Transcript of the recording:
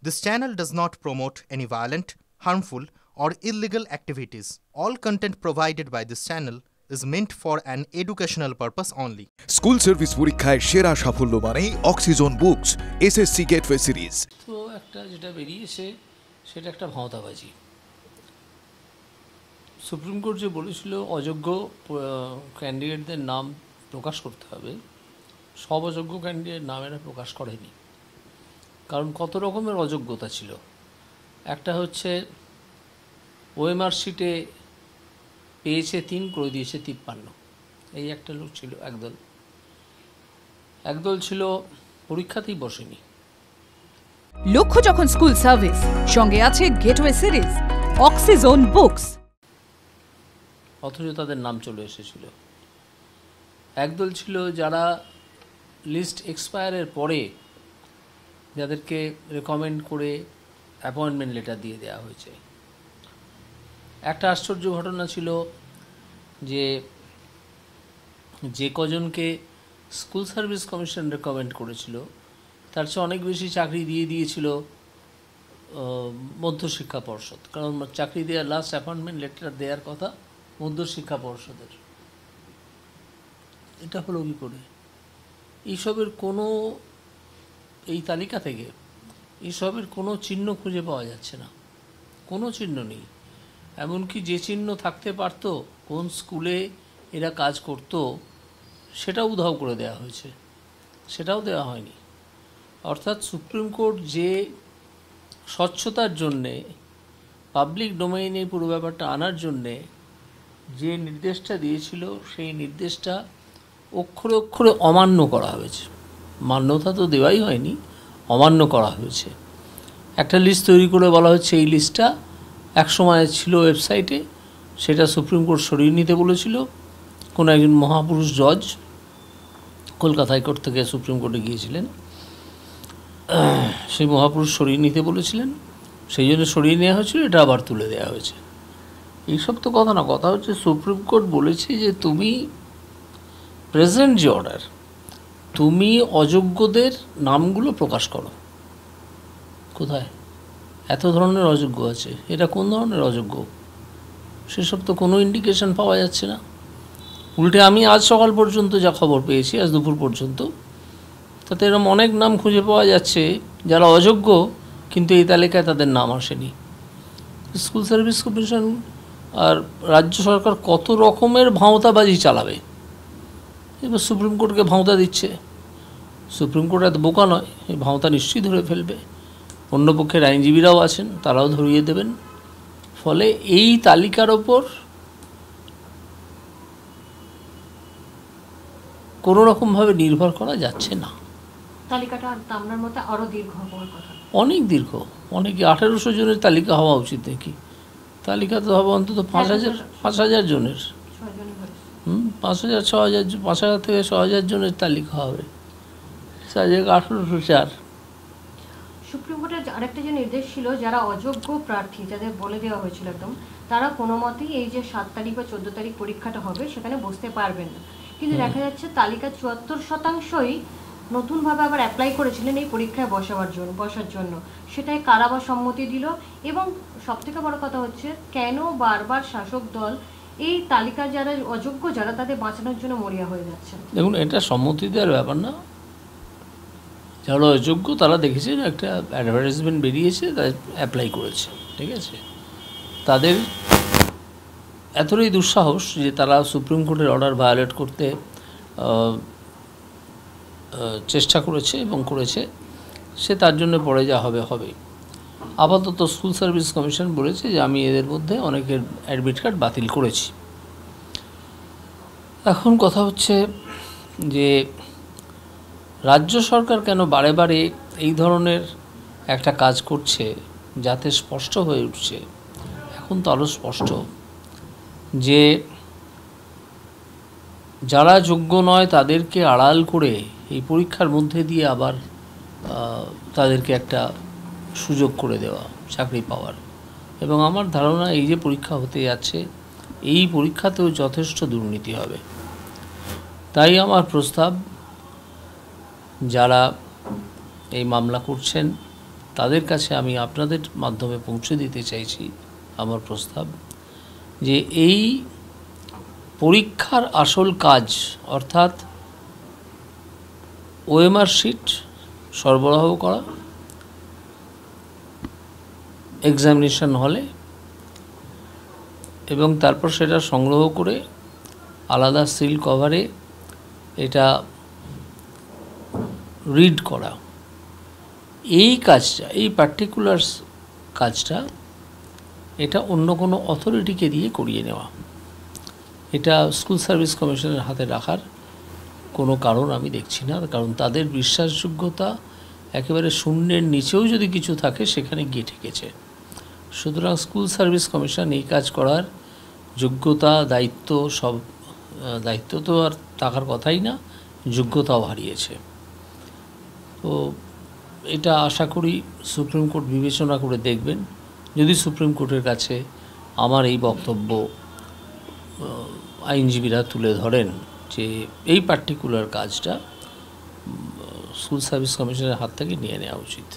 This channel does not promote any violent, harmful, or illegal activities. All content provided by this channel is meant for an educational purpose only. School service পরীক্ষায় সেরা সাফল্য মানে oxygen books SSC gateway series. তো একটা যেটা বেরিয়েছে সেটা একটা ভাঁওতাবাজি। সুপ্রিম কোর্ট যে বলেছিল অযোগ্য ক্যান্ডিডেটদের নাম প্রকাশ করতে হবে, সব অযোগ্য ক্যান্ডিডেট নাম এরা প্রকাশ করেনি। কারণ কত রকমের অযোগ্যতা ছিল। একটা হচ্ছে ওএমআর শিটে পেয়েছে 3, করে দিয়েছে 53, এই একটা লোক ছিল। একদল ছিল পরীক্ষাতেই বসেনি। লক্ষ্য যখন স্কুল সার্ভিস, সঙ্গে আছে গেটওয়ে সিরিজ, অক্সিজোন বুকস, অথচ তাদের নাম চলে এসেছিল। একদল ছিল যারা লিস্ট এক্সপায়ারের পরে যাদেরকে রেকমেন্ড করে অ্যাপয়েন্টমেন্ট লেটার দিয়ে দেওয়া হয়েছে। একটা আশ্চর্য ঘটনা ছিল যে কজনকে স্কুল সার্ভিস কমিশন রেকমেন্ড করেছিল তার চেয়ে অনেক বেশি চাকরি দিয়ে দিয়েছিল মধ্যশিক্ষা পর্ষদ। কারণ চাকরি দেওয়ার লাস্ট অ্যাপয়েন্টমেন্ট লেটার দেওয়ার কথা মধ্যশিক্ষা পর্ষদের। এটা হলো কী করে? এইসবের কোনো, এই তালিকা থেকে এইসবের কোনো চিহ্ন খুঁজে পাওয়া যাচ্ছে না, কোনো চিহ্ন নেই। এমনকি যে চিহ্ন থাকতে পারত কোন স্কুলে এরা কাজ করত সেটাও উধাও করে দেওয়া হয়েছে, সেটাও দেওয়া হয়নি। অর্থাৎ সুপ্রিম কোর্ট যে স্বচ্ছতার জন্যে, পাবলিক ডোমেইনে পুরো ব্যাপারটা আনার জন্যে যে নির্দেশটা দিয়েছিল সেই নির্দেশটা অক্ষরে অক্ষরে অমান্য করা হয়েছে। মান্যতা তো দেওয়াই হয়নি, অমান্য করা হয়েছে। একটা লিস্ট তৈরি করে বলা হচ্ছে এই লিস্টটা একসময় ছিল ওয়েবসাইটে, সেটা সুপ্রিম কোর্ট সরিয়ে নিতে বলেছিল। কোনো একজন মহাপুরুষ জজ কলকাতা হাইকোর্ট থেকে সুপ্রিম কোর্টে গিয়েছিলেন, সেই মহাপুরুষ সরিয়ে নিতে বলেছিলেন, সেই জন্য সরিয়ে নেওয়া হয়েছিল, এটা আবার তুলে দেওয়া হয়েছে। এইসব তো কথা না, কথা হচ্ছে সুপ্রিম কোর্ট বলেছে যে তুমি প্রেজেন্ট যে অর্ডার, তুমি অযোগ্যদের নামগুলো প্রকাশ করো। কোথায় এত ধরনের অযোগ্য আছে? এরা কোন ধরনের অযোগ্য সেসব তো কোনো ইন্ডিকেশন পাওয়া যাচ্ছে না। উল্টে আমি আজ সকাল পর্যন্ত যা খবর পেয়েছি, আজ দুপুর পর্যন্ত, তাতে এরকম অনেক নাম খুঁজে পাওয়া যাচ্ছে যারা অযোগ্য, কিন্তু এই তালিকায় তাদের নাম আসেনি। স্কুল সার্ভিস কমিশন আর রাজ্য সরকার কত রকমের ভাঁওতাবাজি চালাবে। এবার সুপ্রিম কোর্টকে ভাঁওতা দিচ্ছে। সুপ্রিম কোর্ট এত বোকা নয়, এই ভাঁওতা নিশ্চয়ই ধরে ফেলবে। অন্য পক্ষের আইনজীবীরাও আছেন, তারাও ধরিয়ে দেবেন। ফলে এই তালিকার ওপর কোনো রকমভাবে নির্ভর করা যাচ্ছে না। তালিকাটা আপনার মতে আরও দীর্ঘ হওয়ার কথা? অনেক দীর্ঘ, অনেকে 1800 জনের তালিকা হওয়া উচিত নাকি? তালিকা তো হবে অন্তত 5,000 জনের। 5,000, 6,000, 5,000 থেকে 6,000 জনের তালিকা হবে। 1804। সুপ্রিম কোর্টের আরেকটা যে নির্দেশ ছিল, যারা অযোগ্য প্রার্থী, যাদের বলে দেওয়া হয়েছিল একদম, তারা কোনো মতেই এই যে 7 তারিখ বা 14 তারিখ পরীক্ষাটা হবে সেখানে বসতে পারবেন না। কিন্তু দেখা যাচ্ছে তালিকার 74%ই নতুনভাবে আবার অ্যাপ্লাই করেছিলেন এই পরীক্ষায় বসার জন্য। সেটাই কারা বা সম্মতি দিল। এবং সবথেকে বড় কথা হচ্ছে, কেন বারবার শাসক দল এই তালিকার যারা অযোগ্য, যারা তাদের বাঁচানোর জন্য মরিয়া হয়ে যাচ্ছে? দেখুন, এটা সম্মতি দেওয়ার ব্যাপার না। যারা অযোগ্য তারা দেখেছেন একটা অ্যাডভার্টাইজমেন্ট বেরিয়েছে, তাদের অ্যাপ্লাই করেছে, ঠিক আছে। তাদের এতটাই দুঃসাহস যে তারা সুপ্রিম কোর্টের অর্ডার ভায়োলেট করতে চেষ্টা করেছে এবং করেছে, সে তার জন্য পরে যা হবে হবে। আপাতত স্কুল সার্ভিস কমিশন বলেছে যে আমি এদের মধ্যে অনেকের অ্যাডমিট কার্ড বাতিল করেছি। এখন কথা হচ্ছে যে রাজ্য সরকার কেন বারে বারে এই ধরনের একটা কাজ করছে, যাতে স্পষ্ট হয়ে উঠছে, এখন তো আরও স্পষ্ট, যে যারা যোগ্য নয় তাদেরকে আড়াল করে এই পরীক্ষার মধ্যে দিয়ে আবার তাদেরকে একটা সুযোগ করে দেওয়া চাকরি পাওয়ার। এবং আমার ধারণা এই যে পরীক্ষা হতে যাচ্ছে, এই পরীক্ষাতেও যথেষ্ট দুর্নীতি হবে। তাই আমার প্রস্তাব, যারা এই মামলা করছেন তাদের কাছে আমি আপনাদের মাধ্যমে পৌঁছে দিতে চাইছি আমার প্রস্তাব যে এই পরীক্ষার আসল কাজ অর্থাৎ ওএমআর শিট সরবরাহ করা এক্সামিনেশন হলে এবং তারপর সেটা সংগ্রহ করে আলাদা সিল কভারে এটা রিড করা, এই কাজটা, এই পার্টিকুলার কাজটা এটা অন্য কোনো অথরিটিকে দিয়ে করিয়ে নেওয়া, এটা স্কুল সার্ভিস কমিশনের হাতে রাখার কোনো কারণ আমি দেখছি না। কারণ তাদের বিশ্বাসযোগ্যতা একেবারে শূন্যের নিচেও যদি কিছু থাকে সেখানে গিয়ে ঠেকেছে। সুতরাং স্কুল সার্ভিস কমিশন এই কাজ করার যোগ্যতা, দায়িত্ব, সব দায়িত্ব তো আর থাকার কথাই না, যোগ্যতাও হারিয়েছে। তো এটা আশা করি সুপ্রিম কোর্ট বিবেচনা করে দেখবেন। যদি সুপ্রিম কোর্টের কাছে আমার এই বক্তব্য আইনজীবীরা তুলে ধরেন যে এই পার্টিকুলার কাজটা স্কুল সার্ভিস কমিশনের হাত থেকে নিয়ে নেওয়া উচিত।